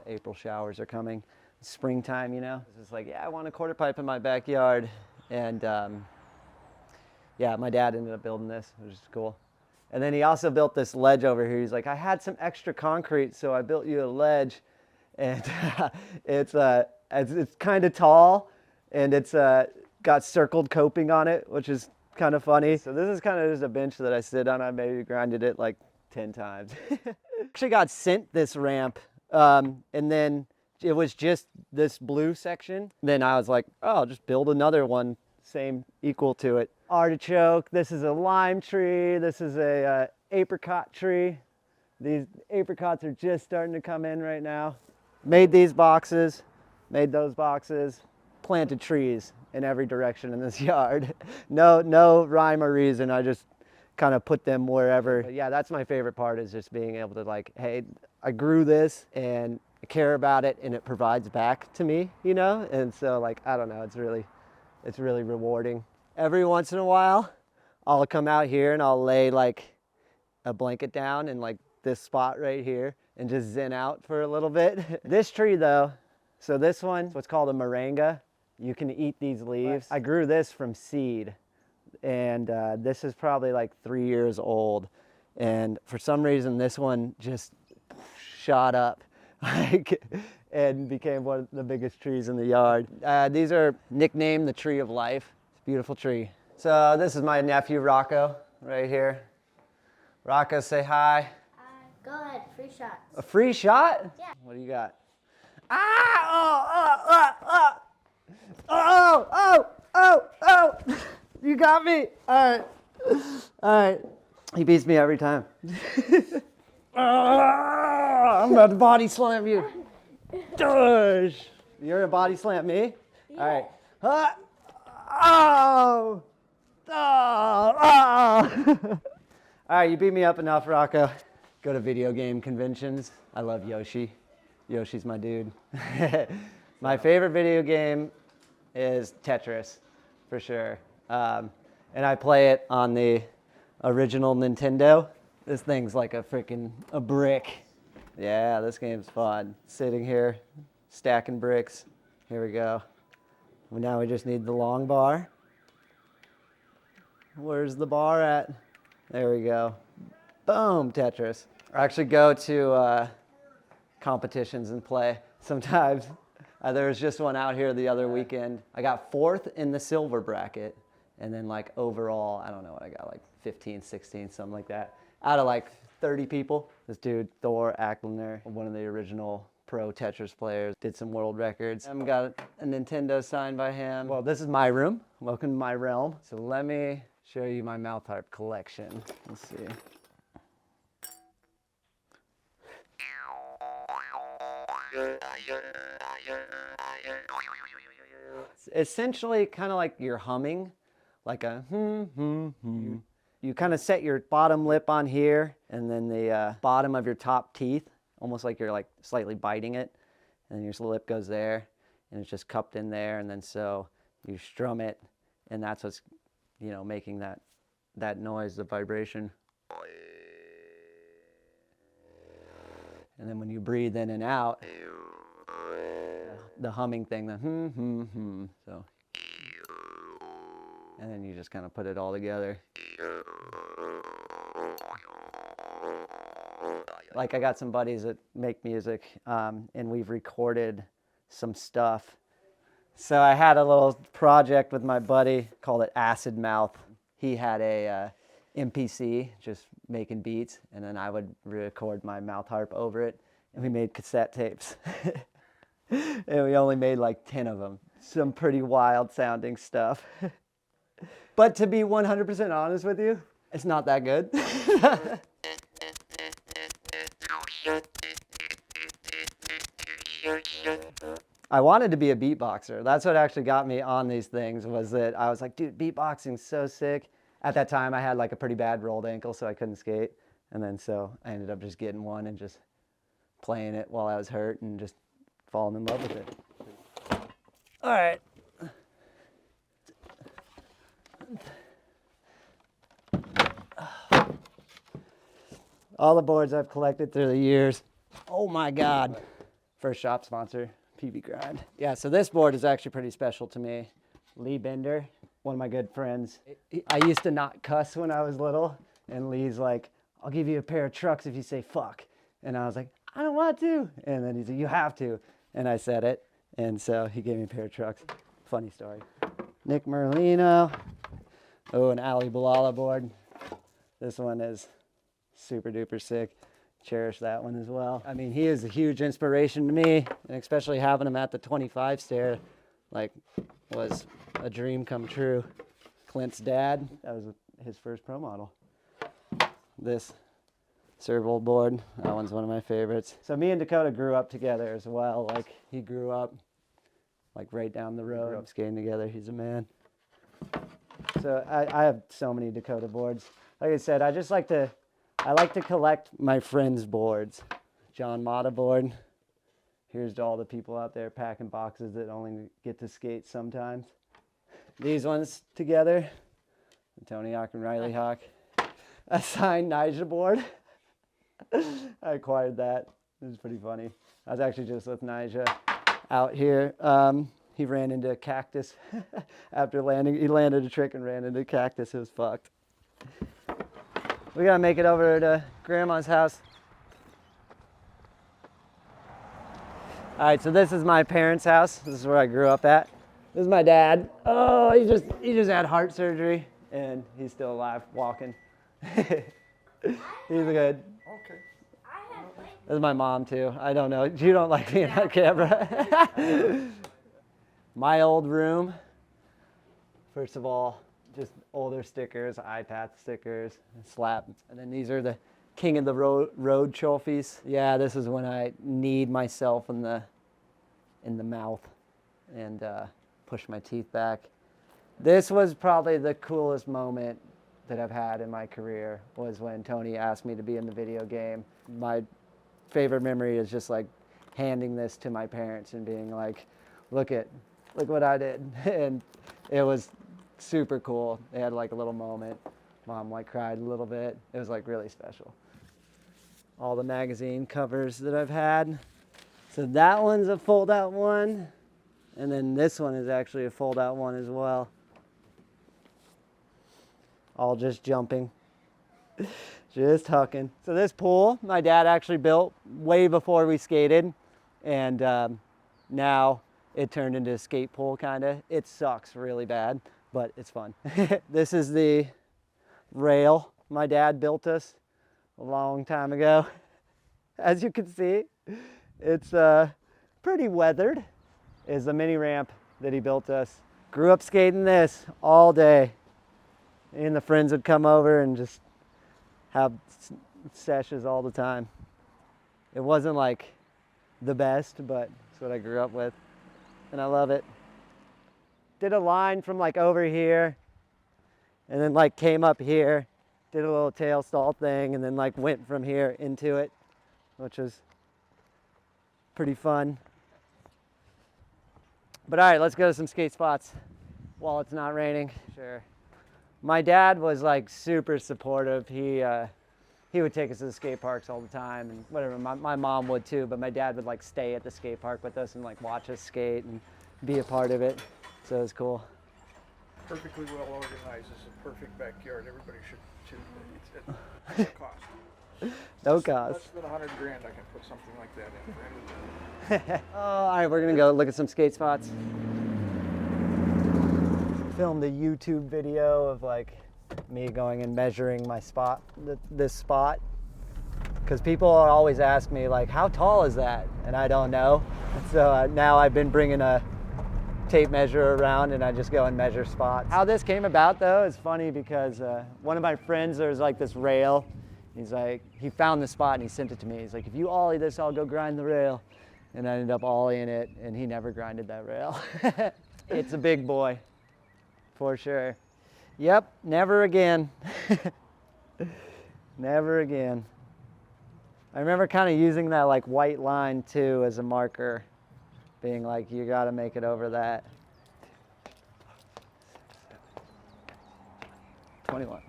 April showers are coming. Springtime, you know? It's just like, yeah, I want a quarter pipe in my backyard. And yeah, my dad ended up building this, which is cool. And then he also built this ledge over here. He's like, I had some extra concrete, so I built you a ledge. And it's kind of tall, and it's got circled coping on it, which is kind of funny. So this is kind of just a bench that I sit on. I maybe grinded it like 10 times. Actually got sent this ramp, and then it was just this blue section. Then I was like, oh, I'll just build another one, same, equal to it. Artichoke, this is a lime tree, this is a apricot tree. These apricots are just starting to come in right now. Made these boxes, made those boxes, planted trees in every direction in this yard. No rhyme or reason, I just kind of put them wherever. But yeah, that's my favorite part, is just being able to like, hey, I grew this and I care about it and it provides back to me, you know? And so like, I don't know, it's really rewarding. Every once in a while, I'll come out here and I'll lay like a blanket down in like this spot right here and just zen out for a little bit. This tree though, so this one, what's called a moringa. You can eat these leaves. I grew this from seed, and this is probably like 3 years old. And for some reason, this one just shot up like, and became one of the biggest trees in the yard. These are nicknamed the Tree of Life. It's a beautiful tree. So this is my nephew, Rocco, right here. Rocco, say hi. Go ahead, free shots. A free shot? Yeah. What do you got? Ah! Oh! You got me. All right. He beats me every time. I'm about to body slam you. You're gonna body slam me? Yeah. All right. Oh! All right, you beat me up enough, Rocco. Go to video game conventions. I love Yoshi. Yoshi's my dude. My favorite video game is Tetris, for sure. And I play it on the original Nintendo. This thing's like a brick. Yeah, this game's fun. Sitting here, stacking bricks. Here we go. Now we just need the long bar. Where's the bar at? There we go. Boom, Tetris. I actually go to competitions and play sometimes. There was just one out here the other weekend. I got 4th in the silver bracket, and then like overall, I don't know what I got, like 15, 16, something like that. Out of like 30 people. This dude, Thor Acklener, one of the original pro Tetris players, did some world records. I've got a Nintendo signed by him. Well, this is my room. Welcome to my realm. So let me show you my mouth harp collection. Let's see. It's essentially kind of like you're humming, like a You kind of set your bottom lip on here, and then the bottom of your top teeth, almost like you're like slightly biting it, and then your lip goes there, and it's just cupped in there, and then so you strum it, and that's what's, you know, making that noise, the vibration. And then when you breathe in and out, the humming thing, the so. And then you just kind of put it all together. Like I got some buddies that make music, and we've recorded some stuff. So I had a little project with my buddy, called it Acid Mouth. He had a MPC, just making beats, and then I would record my mouth harp over it, and we made cassette tapes. And we only made like 10 of them. Some pretty wild sounding stuff. But to be 100% honest with you, it's not that good. I wanted to be a beatboxer. That's what actually got me on these things, was that I was like, dude, beatboxing's so sick. At that time, I had like a pretty bad rolled ankle, so I couldn't skate. And then so I ended up just getting one and just playing it while I was hurt and just falling in love with it. All right. All the boards I've collected through the years. Oh my God. First shop sponsor, PB Grind. Yeah, so this board is actually pretty special to me. Lee Bender, one of my good friends. I used to not cuss when I was little, and Lee's like, I'll give you a pair of trucks if you say fuck. And I was like, I don't want to. And then he's like, you have to. And I said it, and so he gave me a pair of trucks. Funny story. Nick Merlino. Oh, an Ali Bilala board. This one is super duper sick. Cherish that one as well. I mean, he is a huge inspiration to me, and especially having him at the 25 stair, like, was a dream come true. Clint's dad, that was his first pro model. This Servold board, that one's one of my favorites. So me and Dakota grew up together as well. Like, he grew up like right down the road. We grew up skating together. He's a man. So I have so many Dakota boards. Like I said, I like to collect my friends' boards. John Mata board. Here's to all the people out there packing boxes that only get to skate sometimes. These ones together. Tony Hawk and Riley Hawk. A signed Nyjah board. I acquired that. It was pretty funny. I was actually just with Nyjah out here. He ran into a cactus after landing. He landed a trick and ran into a cactus. It was fucked. We gotta make it over to Grandma's house. All right, so this is my parents' house. This is where I grew up at. This is my dad. Oh, he just had heart surgery, and he's still alive, walking. He's good. Okay. This is my mom too. I don't know. You don't like being on camera. My old room. First of all, just older stickers, iPad stickers, slap. And then these are the King of the Road trophies. Yeah, this is when I kneed myself in the mouth and push my teeth back. This was probably the coolest moment that I've had in my career, was when Tony asked me to be in the video game. My favorite memory is just like handing this to my parents and being like, look what I did. And it was super cool. They had like a little moment. Mom like cried a little bit. It was like really special. All the magazine covers that I've had. So that one's a fold out one. And then this one is actually a fold out one as well. All just jumping. Just hucking. So this pool, my dad actually built way before we skated. And now it turned into a skate pool kind of. It sucks really bad, but it's fun. This is the rail my dad built us a long time ago. As you can see, it's pretty weathered. Is the mini ramp that he built us. Grew up skating this all day. And the friends would come over and just have sessions all the time. It wasn't like the best, but it's what I grew up with. And I love it. Did a line from like over here and then like came up here, did a little tail stall thing, and then like went from here into it, which was pretty fun. But all right, let's go to some skate spots while it's not raining. Sure. My dad was like super supportive. He would take us to the skate parks all the time and whatever. My mom would too, but my dad would like stay at the skate park with us and like watch us skate and be a part of it. So it was cool. Perfectly well organized. It's a perfect backyard. Everybody should it's at no cost. No cost. Less than $100,000, I can put something like that in for anything. Oh, all right, we're gonna go look at some skate spots. Filmed a YouTube video of like me going and measuring my spot, this spot, because people always ask me like, how tall is that? And I don't know. So now I've been bringing a tape measure around and I just go and measure spots. How this came about though is funny because one of my friends, there's like this rail. He's like, he found the spot and he sent it to me. He's like, if you ollie this, I'll go grind the rail. And I ended up ollieing it and he never grinded that rail. It's a big boy, for sure. Yep, never again. Never again. I remember kind of using that like white line too as a marker, being like, you gotta make it over that. 21.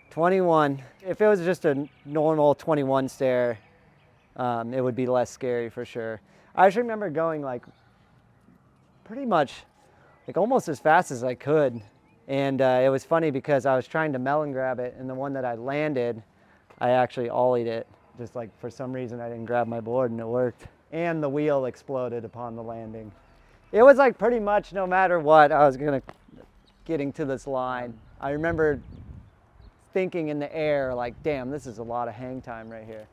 21. If it was just a normal 21 stair, it would be less scary for sure. I just remember going like pretty much like almost as fast as I could. And it was funny because I was trying to melon grab it, and the one that I landed, I actually ollied it. Just like for some reason I didn't grab my board and it worked. And the wheel exploded upon the landing. It was like pretty much no matter what, I was getting to this line. I remember thinking in the air like, damn, this is a lot of hang time right here.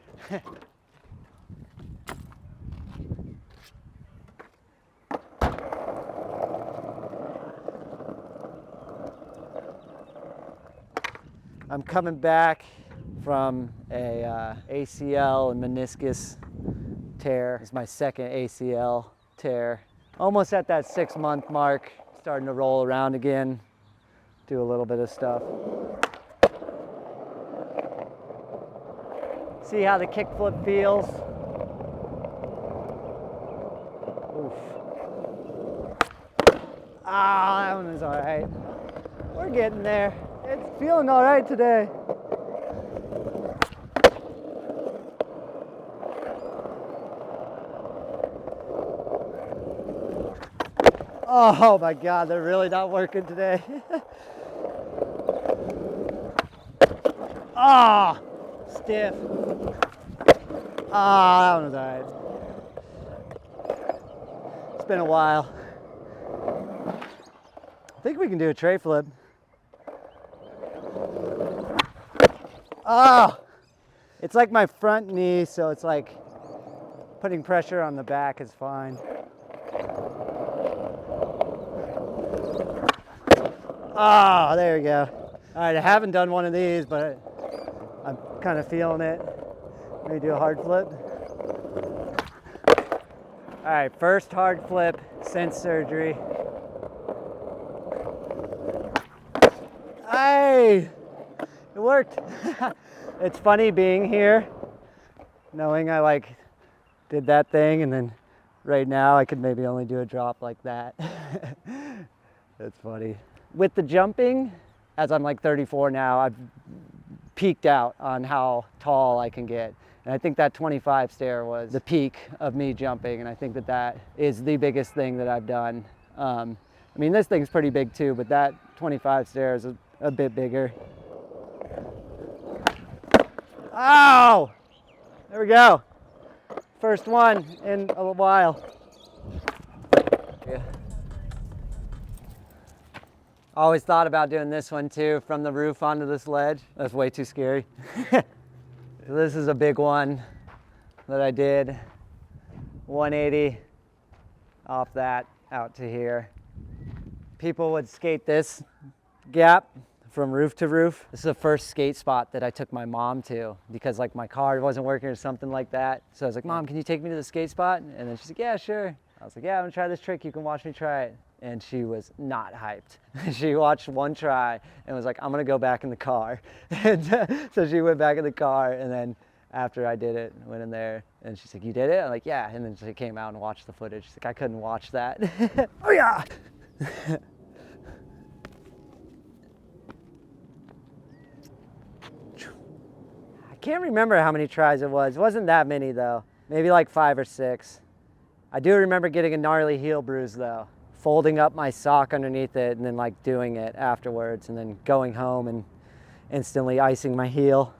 I'm coming back from a ACL and meniscus tear. It's my second ACL tear. Almost at that 6-month mark, starting to roll around again, do a little bit of stuff. See how the kickflip feels? Oof. Ah, that one was all right. We're getting there. It's feeling all right today. Oh my God, they're really not working today. Ah, stiff. Ah, that one was all right. It's been a while. I think we can do a tray flip. Ah, it's like my front knee, so it's like putting pressure on the back is fine. Ah, there we go. All right, I haven't done one of these, but I'm kind of feeling it. Let me do a hard flip. All right, first hard flip since surgery. Hey, it worked. It's funny being here, knowing I like did that thing, and then right now I could maybe only do a drop like that. That's funny. With the jumping, as I'm like 34 now, I've peaked out on how tall I can get. And I think that 25 stair was the peak of me jumping, and I think that that is the biggest thing that I've done. I mean, this thing's pretty big too, but that 25 stair is a bit bigger. Oh! There we go. First one in a while. Yeah. Always thought about doing this one too, from the roof onto this ledge. That's way too scary. This is a big one that I did. 180 off that out to here. People would skate this gap from roof to roof. This is the first skate spot that I took my mom to because like my car wasn't working or something like that. So I was like, Mom, can you take me to the skate spot? And then she's like, yeah, sure. I was like, yeah, I'm gonna try this trick. You can watch me try it. And she was not hyped. She watched one try and was like, I'm gonna go back in the car. And so she went back in the car, and then after I did it, went in there and she's like, you did it? I'm like, yeah. And then she came out and watched the footage. She's like, I couldn't watch that. Oh yeah. I can't remember how many tries it was. It wasn't that many though. Maybe like 5 or 6. I do remember getting a gnarly heel bruise though. Folding up my sock underneath it and then like doing it afterwards, and then going home and instantly icing my heel.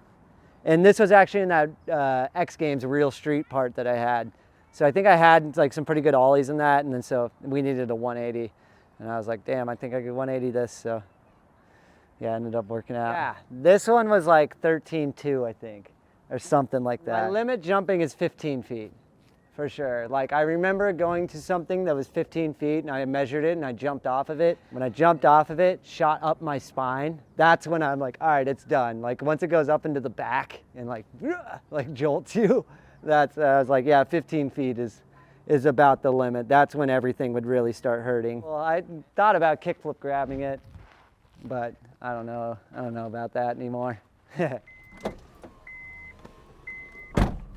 And this was actually in that X Games real street part that I had. So I think I had like some pretty good ollies in that, and then so we needed a 180. And I was like, damn, I think I could 180 this, so yeah, I ended up working out. Yeah, this one was like 13.2, I think, or something like that. My limit jumping is 15 feet. For sure. Like I remember going to something that was 15 feet and I measured it and I jumped off of it. When I jumped off of it, shot up my spine. That's when I'm like, all right, it's done. Like once it goes up into the back and like jolts you, that's, I was like, yeah, 15 feet is about the limit. That's when everything would really start hurting. Well, I thought about kickflip grabbing it, but I don't know about that anymore.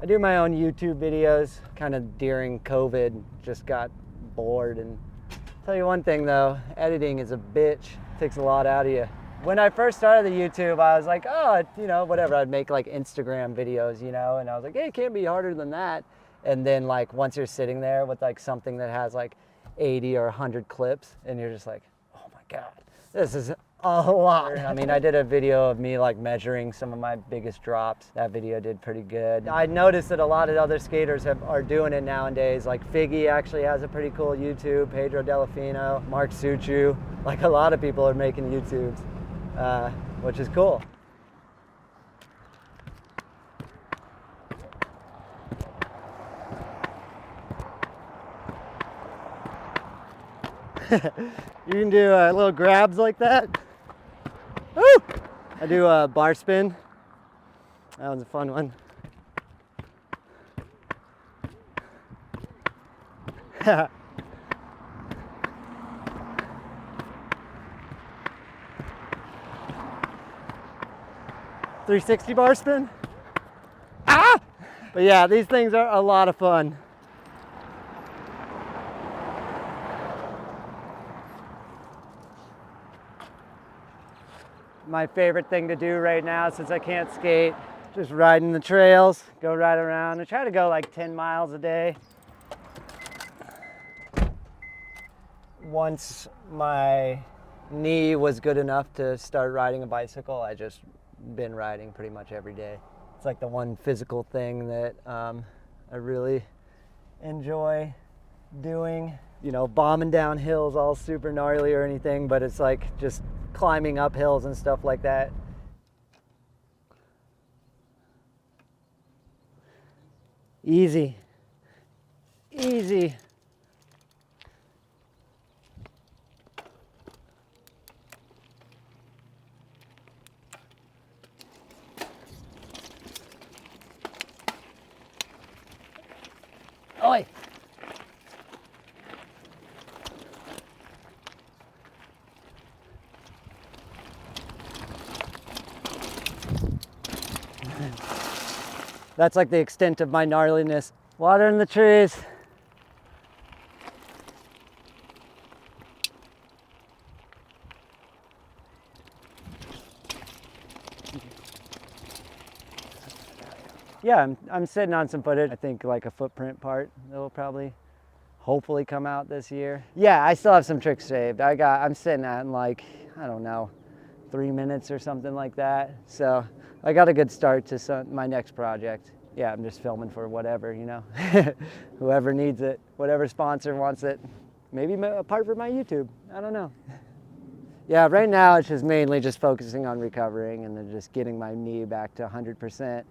I do my own YouTube videos, kind of during COVID, just got bored. And I'll tell you one thing though, editing is a bitch. It takes a lot out of you. When I first started the YouTube, I was like, oh, you know, whatever. I'd make like Instagram videos, you know, and I was like, hey, it can't be harder than that. And then like once you're sitting there with like something that has like 80 or 100 clips, and you're just like, oh my God, this is a lot. I mean, I did a video of me like measuring some of my biggest drops. That video did pretty good. I noticed that a lot of other skaters are doing it nowadays. Like Figgy actually has a pretty cool YouTube, Pedro Delafino, Mark Suchu. Like a lot of people are making YouTubes, which is cool. You can do little grabs like that. Woo! I do a bar spin. That one's a fun one. .360 bar spin. Ah! But yeah, these things are a lot of fun. My favorite thing to do right now, since I can't skate, just riding the trails, go right around. I try to go like 10 miles a day. Once my knee was good enough to start riding a bicycle, I just been riding pretty much every day. It's like the one physical thing that I really enjoy doing. You know, bombing down hills all super gnarly or anything, but it's like just climbing up hills and stuff like that. Easy. Easy. Oi! That's like the extent of my gnarliness. Water in the trees. Yeah, I'm sitting on some footage. I think like a footprint part that will probably hopefully come out this year. Yeah, I still have some tricks saved. I'm sitting at like, I don't know, 3 minutes or something like that. So I got a good start to my next project. Yeah, I'm just filming for whatever, you know, whoever needs it, whatever sponsor wants it. Maybe a part for my YouTube, I don't know. Yeah, right now it's just mainly just focusing on recovering and then just getting my knee back to 100%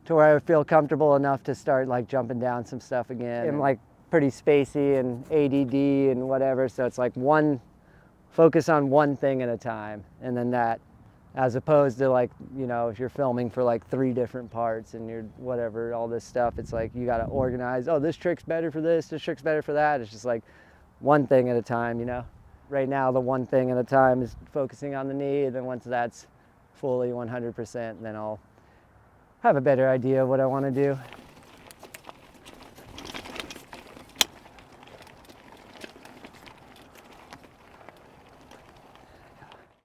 to where I feel comfortable enough to start like jumping down some stuff again. I'm like pretty spacey and ADD and whatever, so it's like focus on one thing at a time, and then that, as opposed to like, you know, if you're filming for like 3 different parts and you're whatever, all this stuff, it's like you got to organize, oh, this trick's better for this trick's better for that. It's just like one thing at a time, you know. Right now the one thing at a time is focusing on the knee, and then once that's fully 100%, then I'll have a better idea of what I want to do.